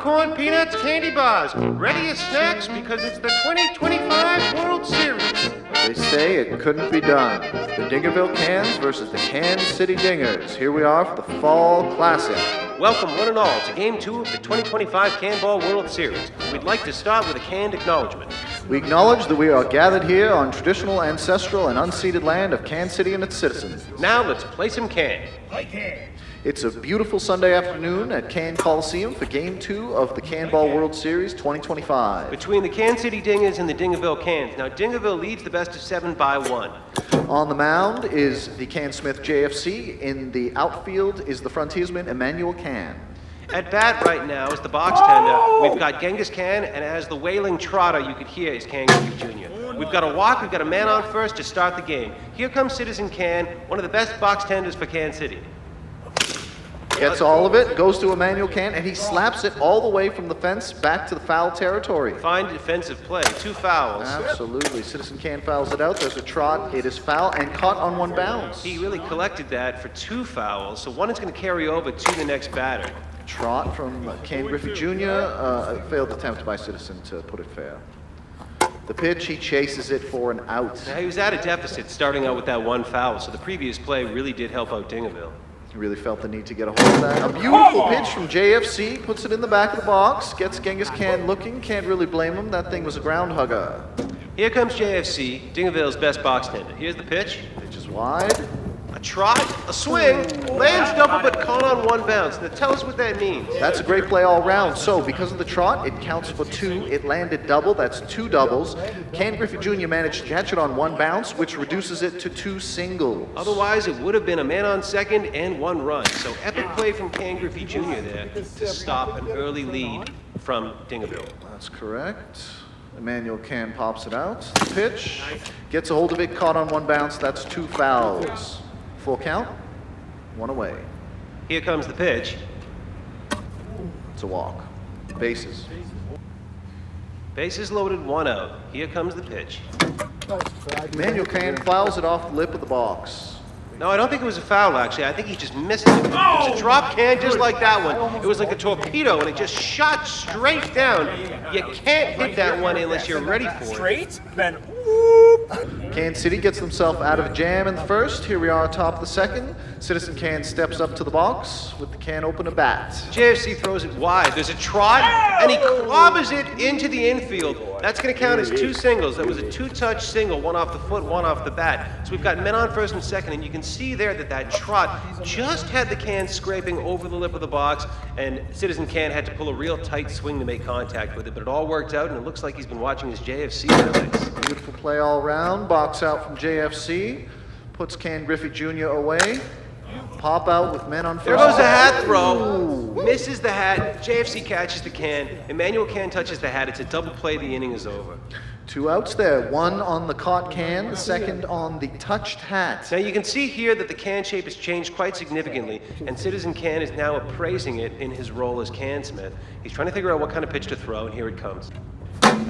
popcorn, peanuts, candy bars. Ready as snacks because it's the 2025 World Series. They say it couldn't be done. The Dingerville Cans versus the Can City Dingers. Here we are for the Fall Classic. Welcome one and all to Game 2 of the 2025 Canball World Series. We'd like to start with a canned acknowledgement. We acknowledge that we are gathered here on traditional, ancestral, and unceded land of Can City and its citizens. Now let's play some can. It's a beautiful Sunday afternoon at Can Coliseum for Game 2 of the Canball World Series 2025. Between the Can City Dingers and the Dingerville Cans. Now Dingerville leads the best of 7 by 1. On the mound is the Can Smith JFC. In the outfield is the frontiersman Emmanuel Can. At bat right now is the box tender. We've got Genghis Can, and as the wailing trotter you could hear is Can Jr. We've got a walk, we've got a man on first to start the game. Here comes Citizen Can, one of the best box tenders for Can City. Gets all of it, goes to Emmanuel Can, and he slaps it all the way from the fence back to the foul territory. Fine defensive play, 2 fouls. Absolutely. Citizen Can fouls it out. There's a trot. It is foul and caught on 1 bounce. He really collected that for 2 fouls, so one is going to carry over to the next batter. Trot from Ken Griffey Jr. Failed attempt by Citizen to put it fair. The pitch, he chases it for an out. Now, he was at a deficit starting out with that 1 foul, so the previous play really did help out Dingerville. He really felt the need to get a hold of that. A beautiful pitch from JFC, puts it in the back of the box, gets Genghis Can looking, can't really blame him. That thing was a ground hugger. Here comes JFC, Dingerville's best box tender. Here's the pitch. Pitch is wide. A trot, a swing, lands double but caught on 1 bounce. Now tell us what that means. That's a great play all round. So because of the trot, it counts for 2. It landed double. That's 2 doubles. Ken Griffey Jr. managed to catch it on 1 bounce, which reduces it to 2 singles. Otherwise, it would have been a man on second and 1 run. So epic play from Ken Griffey Jr. there to stop an early lead from Dingerville. That's correct. Emmanuel Can pops it out. The pitch, gets a hold of it, caught on 1 bounce. That's 2 fouls. Full count, 1 away. Here comes the pitch. It's a walk. Bases. Bases loaded, 1 out. Here comes the pitch. Emmanuel Can fouls it off the lip of the box. No, I don't think it was a foul, actually. I think he just missed it. It's a drop can just like that one. It was like a torpedo, and it just shot straight down. You can't hit that one unless you're ready for it. Straight, then whoop. Can City gets themselves out of a jam in the first. Here we are atop the second. Citizen Can steps up to the box with the can open a bat. JFC throws it wide. There's a trot, and he clobbers it into the infield. That's going to count as 2 singles. That was a 2-touch single, 1 off the foot, 1 off the bat. So we've got men on first and second, and you can see there that that trot just had the can scraping over the lip of the box, and Citizen Can had to pull a real tight swing to make contact with it, but it all worked out, and it looks like he's been watching his JFC highlights. Beautiful play all round. Box out from JFC. Puts Ken Griffey Jr. away. Pop out with men on first. There goes the hat throw. Misses the hat. JFC catches the can. Emmanuel Can touches the hat. It's a double play. The inning is over. 2 outs there. 1 on the caught can, the second on the touched hat. Now you can see here that the can shape has changed quite significantly, and Citizen Can is now appraising it in his role as Can Smith. He's trying to figure out what kind of pitch to throw, and here it comes.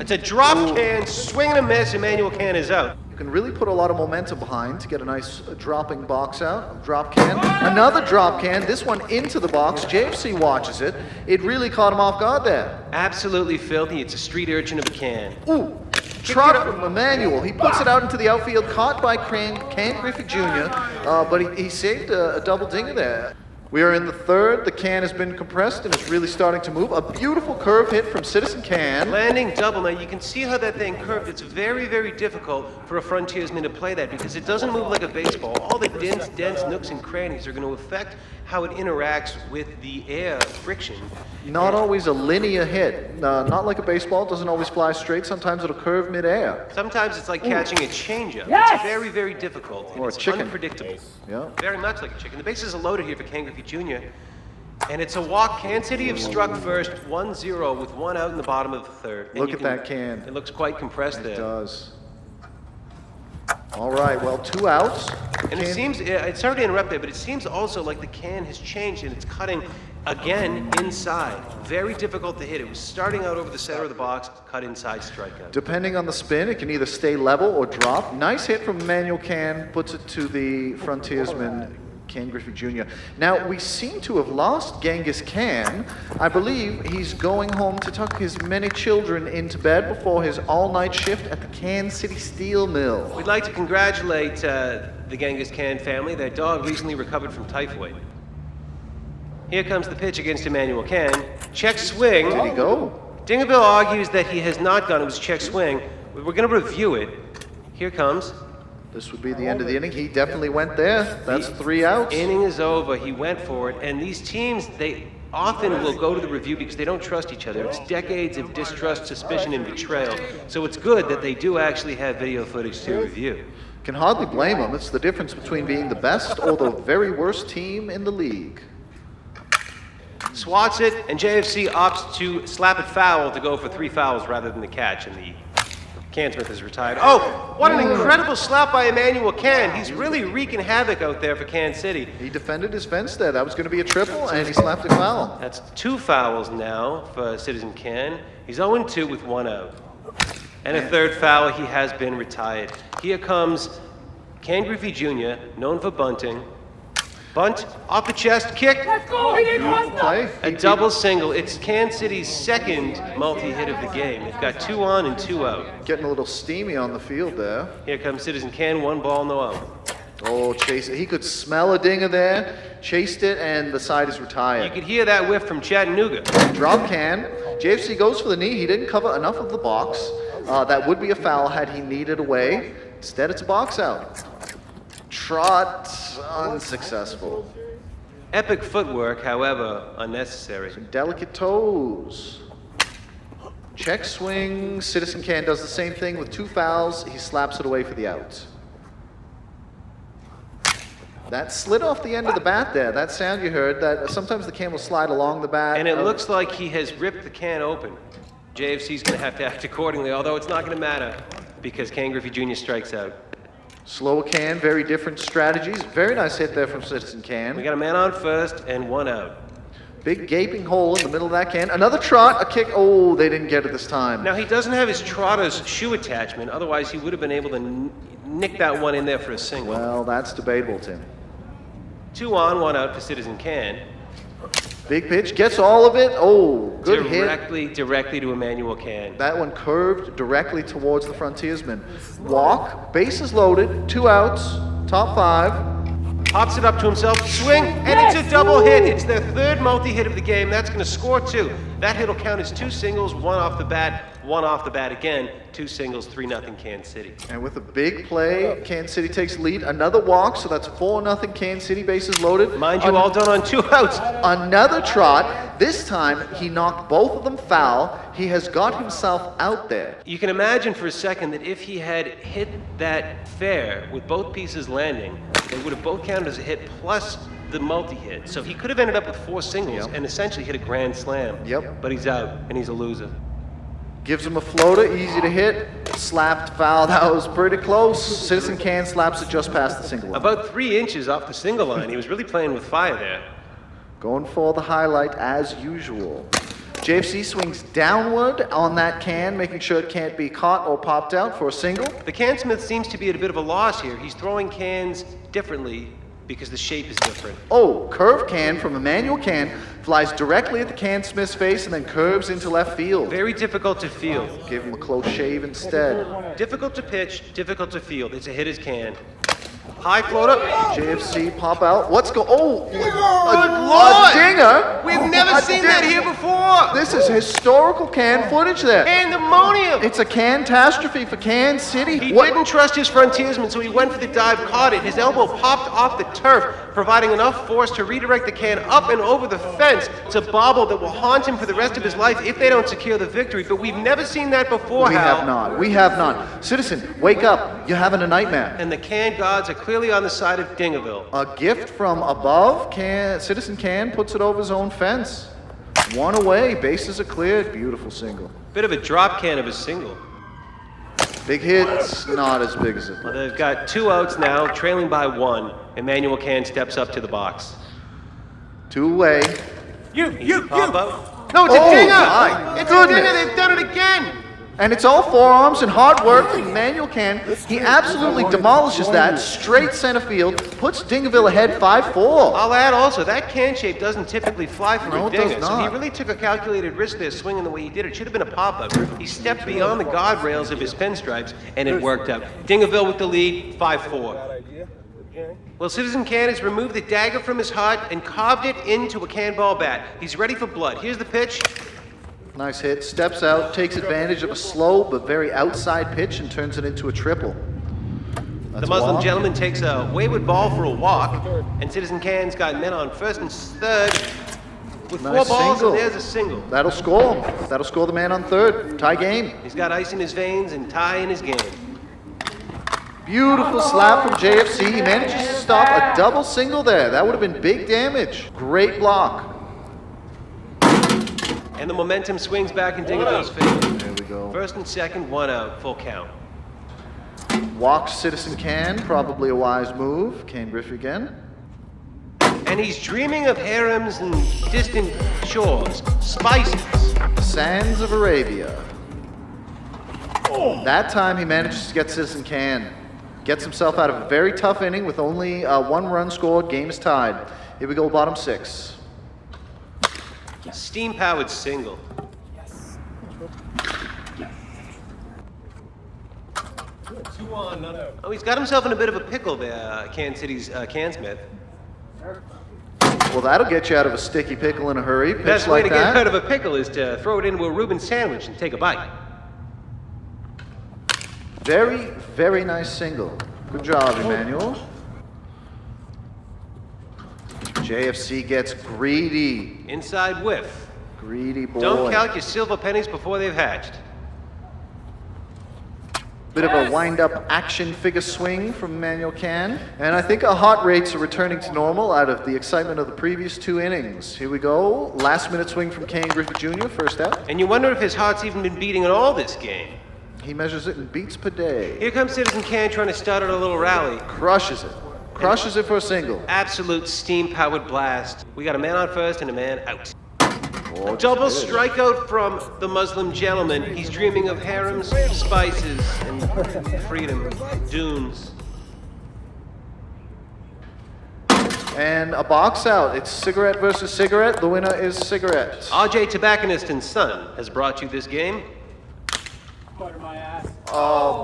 It's a drop can, swing and a miss. Emmanuel Can is out. You can really put a lot of momentum behind to get a nice dropping box out. Drop can. Another drop can, this one into the box. JFC watches it. It really caught him off guard there. Absolutely filthy. It's a street urchin of a can. Ooh, trot from Emmanuel. He puts it out into the outfield, caught by Ken Griffey Jr., but he saved a double dinger there. We are in the third. The can has been compressed and it's really starting to move. A beautiful curve hit from Citizen Can. Landing double. Now you can see how that thing curved. It's very, very difficult for a frontiersman to play that because it doesn't move like a baseball. All the dents, nooks, and crannies are going to affect how it interacts with the air friction. Not always a linear hit. Not like a baseball. It doesn't always fly straight. Sometimes it'll curve midair. Sometimes it's like catching a changeup. Yes! It's very, very difficult. And Or a it's chicken. unpredictable. Yeah. Very much like a chicken. The bases are loaded here for Ken Griffey Jr. And it's a walk. Can City have struck first, 1-0 with 1 out in the bottom of the third. And Look you at that can. It looks quite compressed It there. does. All right, well, 2 outs. And it seems, sorry to interrupt there, but it seems also like the can has changed and it's cutting again inside. Very difficult to hit. It was starting out over the center of the box, cut inside, strikeout. Depending on the spin, it can either stay level or drop. Nice hit from Emmanuel Can, puts it to the frontiersman Ken Griffey Jr. Now, we seem to have lost Genghis Khan. I believe he's going home to tuck his many children into bed before his all-night shift at the Can City Steel Mill. We'd like to congratulate the Genghis Khan family. Their dog recently recovered from typhoid. Here comes the pitch against Emmanuel Can. Check swing. Did he go? Dingerville argues that he has not gone. It was a check swing. We're going to review it. Here comes. This would be the end of the inning. He definitely went there. That's 3 outs. Inning is over. He went for it. And these teams, they often will go to the review because they don't trust each other. It's decades of distrust, suspicion, and betrayal. So it's good that they do actually have video footage to review. Can hardly blame him. It's the difference between being the best or the very worst team in the league. Swats it, and JFC opts to slap it foul to go for 3 fouls rather than the catch, and the Cansmith is retired. Oh, what an incredible slap by Emmanuel Can. He's really wreaking havoc out there for Can City. He defended his fence there. That was going to be a triple, and he slapped it foul. That's 2 fouls now for Citizen Can. He's 0-2 with 1 out. And a 3rd foul. He has been retired. Here comes Ken Griffey Jr., known for bunting. Bunt, off the chest, kick. Let's go! He didn't want Play. A double single. It's Can City's 2nd multi-hit of the game. They've got 2 on and 2 out. Getting a little steamy on the field there. Here comes Citizen Can, 1 ball, no out. Oh, chase it. He could smell a dinger there, chased it, and the side is You retired. could hear that whiff from Chattanooga. Drop Can. JFC goes for the knee. He didn't cover enough of the box. That would be a foul had he kneed it away. Instead, it's a box out. Trot, unsuccessful. Epic footwork, however, unnecessary. Delicate toes. Check swing. Citizen Can does the same thing with 2 fouls. He slaps it away for the out. That slid off the end of the bat there. That sound you heard, that sometimes the can will slide along the bat. And it looks like he has ripped the can open. JFC's going to have to act accordingly, although it's not going to matter because Ken Griffey Jr. strikes out. Slow Can, very different strategies. Very nice hit there from Citizen We Can. got a man on first and 1 out. Big gaping hole in the middle of that can. Another trot, a kick. Oh, they didn't get it this time. Now, he doesn't have his trotter's shoe attachment. Otherwise, he would have been able to nick that one in there for a single. Well, that's debatable, Tim. 2 on, 1 out for Citizen Can. Big pitch, gets all of it. Oh, good hit. Directly to Emmanuel Can. That one curved directly towards the frontiersman. Walk, bases loaded, 2 outs, top 5. Pops it up to himself, swing, and it's a double hit. It's their 3rd multi-hit of the game. That's going to score 2. That hit will count as 2 singles, 1 off the bat, 1 off the bat again. 2 singles, 3-0 Can City. And with a big play, Can City takes the lead. Another walk, so that's 4-0 Can City, bases loaded. Mind you, all done on 2 outs. Another trot. This time, he knocked both of them foul. He has got himself out there. You can imagine for a second that if he had hit that fair with both pieces landing, they would have both counted as a hit plus the multi-hit. So he could have ended up with 4 singles and essentially hit a grand slam. Yep. But he's out, and he's a loser. Gives him a floater, easy to hit. Slapped foul, that was pretty close. Citizen Can slaps it just past the single line. About 3 inches off the single line. He was really playing with fire there. Going for the highlight as usual. JFC swings downward on that can, making sure it can't be caught or popped out for a single. The Cansmith seems to be at a bit of a loss here. He's throwing cans differently because the shape is different. Oh, curve can from Emmanuel Can flies directly at the Can Smith's face and then curves into left field. Very difficult to field. Give him a close shave instead. Difficult to pitch, difficult to field. It's a hitter's can. High floater. JFC pop out. What's go? Oh, Lord! a dinger. We've never seen that here before. This is historical can footage there. Pandemonium. It's a catastrophe for Can City. He didn't trust his frontiersman, so he went for the dive, caught it. His elbow popped off the turf, providing enough force to redirect the can up and over the fence. It's a bobble that will haunt him for the rest of his life if they don't secure the victory. But we've never seen that before, We Hal. have not. We have not. Citizen, wake up. You're having a nightmare. And the can gods are clearly on the side of Dingerville. A gift from above. Citizen Can puts it over his own fence. 1 away. Bases are cleared. Beautiful single. Bit of a drop can of a single. Big hits, not as big as it Well, looked. they've got 2 outs now, trailing by 1. Emmanuel Can steps up to the box. 2 away. You. Pop up. No, it's Oh, a dinger! my It's goodness. a dinger! They've done it again! And it's all forearms and hard work from Emmanuel Can. He absolutely demolishes that straight center field, puts Dingerville ahead 5-4. I'll add also, that can shape doesn't typically fly for No, a it does dinger, so he not. really took a calculated risk there swinging the way he did. It should have been a pop-up. He stepped beyond the guardrails of his pinstripes, and it worked out. Dingerville with the lead, 5-4. Well, Citizen Can has removed the dagger from his heart and carved it into a Canball bat. He's ready for blood. Here's the pitch. Nice hit, steps out, takes advantage of a slow but very outside pitch and turns it into a triple. That's The a Muslim walk. gentleman takes a wayward ball for a walk, and Citizen Can's got men on first and third with Nice 4 balls, single. and there's a single. That'll score him. That'll score the man on third. Tie game. He's got ice in his veins and tie in his game. Beautiful slap from JFC. He manages to stop a double single there. That would have been big damage. Great block. And the momentum swings back in Dingerville's favor. There we go. First and second, 1 out, full count. Walks Citizen Can, probably a wise move. Can Griffey again. And he's dreaming of harems and distant shores, spices. Sands of Arabia. That time he manages to get Citizen Can. Gets himself out of a very tough inning with only 1 run scored. Game is tied. Here we go, bottom 6. Steam-powered single. Oh, he's got himself in a bit of a pickle there, Can City's Cansmith. Well, that'll get you out of a sticky pickle in a hurry. Pitch Best way like to get that. out of a pickle is to throw it into a Reuben sandwich and take a bite. Very, very nice single. Good job, Emmanuel. JFC gets greedy. Inside whiff. Greedy boy. Don't count your silver pennies before they've hatched. Bit of a wind-up action figure swing from Emmanuel Can. And I think our heart rates are returning to normal out of the excitement of the previous 2 innings. Here we go. Last-minute swing from Can Griffey Jr., first out. And you wonder if his heart's even been beating at all this game. He measures it in beats per day. Here comes Citizen Can trying to start out a little rally. Crushes it. Crushes it for a single. Absolute steam-powered blast. We got a man on first and a man out. Gorgeous Double pitch. strikeout from the Muslim gentleman. He's dreaming of harems, spices, and freedom. Dunes. And a box out. It's cigarette versus cigarette. The winner is cigarette. RJ Tobacconist and Son has brought you this game. Butter my ass.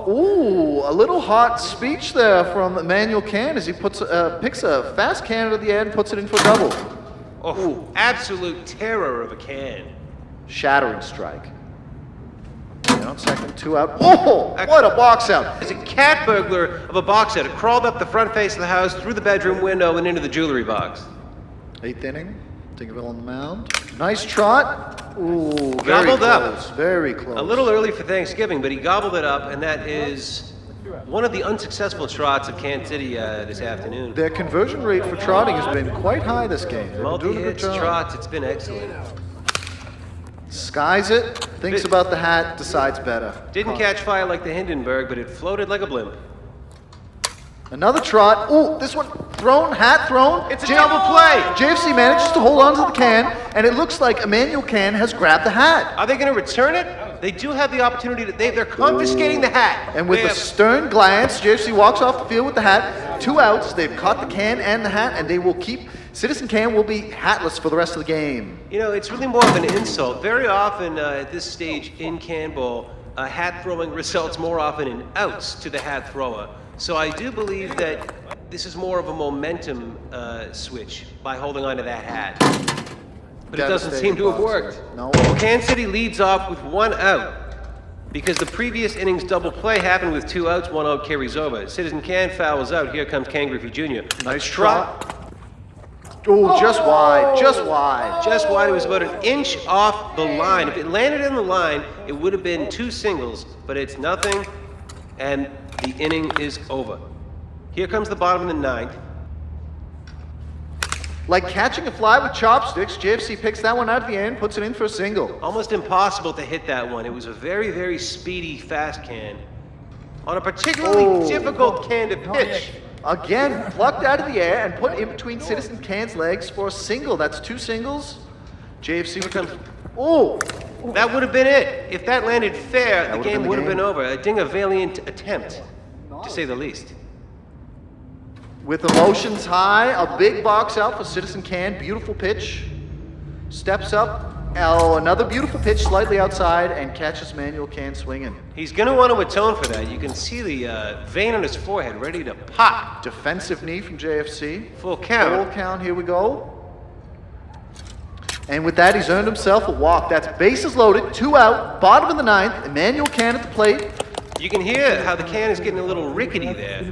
Ooh, a little hot speech there from Emmanuel Can as he picks a fast can out of the air and puts it in for a double. Oh, absolute terror of a can. Shattering strike. Down second, 2 out. Oh, what a box out. There's a cat burglar of a box out. It crawled up the front face of the house, through the bedroom window, and into the jewelry box. 8th inning. Dingerville on the mound. Nice trot. Ooh, very Gobbled up. close. Very close. A little early for Thanksgiving, but he gobbled it up, and that is one of the unsuccessful trots of Can City this afternoon. Their conversion rate for trotting has been quite high this game. They've been doing a good Multi-hits, job. trots, it's been excellent. Skies it, thinks about the hat, decides better. Didn't catch fire like the Hindenburg, but it floated like a blimp. Another trot. Ooh, this one thrown, hat thrown. It's a double play. JFC manages to hold on to the can, and it looks like Emmanuel Can has grabbed the hat. Are they going to return it? They do have the opportunity to. They're confiscating the hat. And with They a have- stern glance, JFC walks off the field with the hat. 2 outs. They've caught the can and the hat, and they will keep. Citizen Can will be hatless for the rest of the game. You know, it's really more of an insult. Very often at this stage in Canball, hat throwing results more often in outs to the hat thrower. So I do believe that this is more of a momentum switch by holding on to that hat. But it doesn't seem to have worked. No. Can City leads off with 1 out because the previous innings double play happened with 2 outs, 1 out carries over. Citizen Can fouls out. Here comes Can Griffey Jr. Nice trot. Oh, just wide, just wide. Just wide. It was about an inch off the line. If it landed in the line, it would have been 2 singles, but it's nothing, and the inning is over. Here comes the bottom of the 9th. Like catching a fly with chopsticks, JFC picks that one out of the end, puts it in for a single. Almost impossible to hit that one. It was a very, very speedy fast can on a particularly difficult can to pitch. Again, plucked out of the air and put in between Citizen Can's legs for a single. That's 2 singles. JFC becomes. Oh, That would have been it. If that landed fair, the would've game been the would have game. been over. A Dingervaliant attempt, to say the least. With emotions high, a big box out for Citizen Can. Beautiful pitch. Steps up. Oh, another beautiful pitch slightly outside and catches Manuel Can swinging. He's going to want to atone for that. You can see the vein on his forehead ready to pop. Defensive knee from JFC. Full count. Full count, here we go. And with that, he's earned himself a walk. That's bases loaded, 2 out, bottom of the 9th. Emmanuel Can at the plate. You can hear how the can is getting a little rickety there.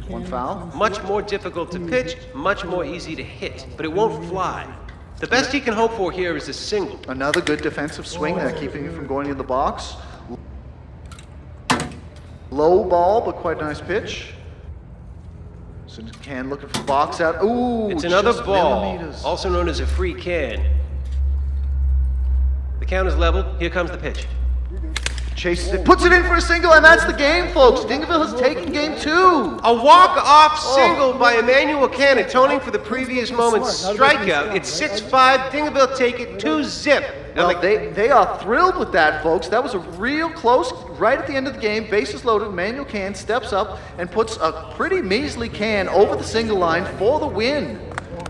One foul. Much more difficult to pitch, much more easy to hit, but it won't fly. The best he can hope for here is a single. Another good defensive swing there, keeping it from going in the box. Low ball, but quite a nice pitch. So Can looking for box out. Ooh, It's another just ball, millimeters. also known as a free can. The count is leveled. Here comes the pitch. Chases it, puts it in for a single, and that's the game, folks. Dingerville has taken game 2. A walk-off single by Emmanuel Can, atoning for the previous moment's strikeout. It's 6-5. Dingerville take it 2-zip. Well, they are thrilled with that, folks. That was a real close, right at the end of the game, bases loaded. Emmanuel Can steps up and puts a pretty measly can over the single line for the win.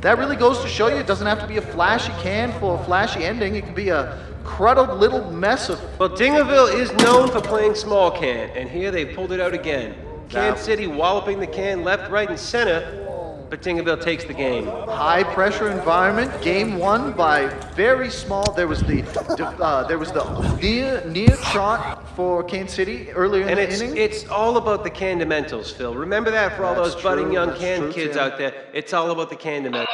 That really goes to show you it doesn't have to be a flashy can for a flashy ending. It can be a cruddled little mess of... Well, Dingerville is known for playing small can, and here they pulled it out again. Can City walloping the can left, right, and center, but Dingerville takes the game. High pressure environment. Game 1 by very small. There was the near shot for Can City earlier in the inning. It's all about the candamentals, Phil. Remember that for all That's those budding true, young that's can true, kids Tim. out there. It's all about the candamentals.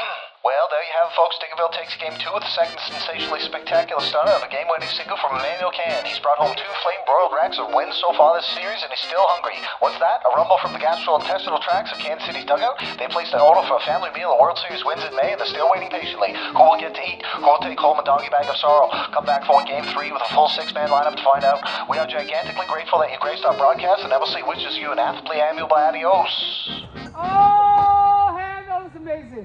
Well, there you have it, folks. Dingerville takes game 2 with the second sensationally spectacular starter of a game-winning single from Emmanuel Can. He's brought home 2 flame-broiled racks of wins so far this series, and he's still hungry. What's that? A rumble from the gastrointestinal tracts of Kansas City's dugout? They placed an order for a family meal at World Series wins in May, and they're still waiting patiently. Who will get to eat? Who will take home a doggy bag of sorrow? Come back for game 3 with a full 6-man lineup to find out. We are gigantically grateful that you graced our broadcast, and Eversley wishes you an aptly amiable adios. Oh, man, that was amazing.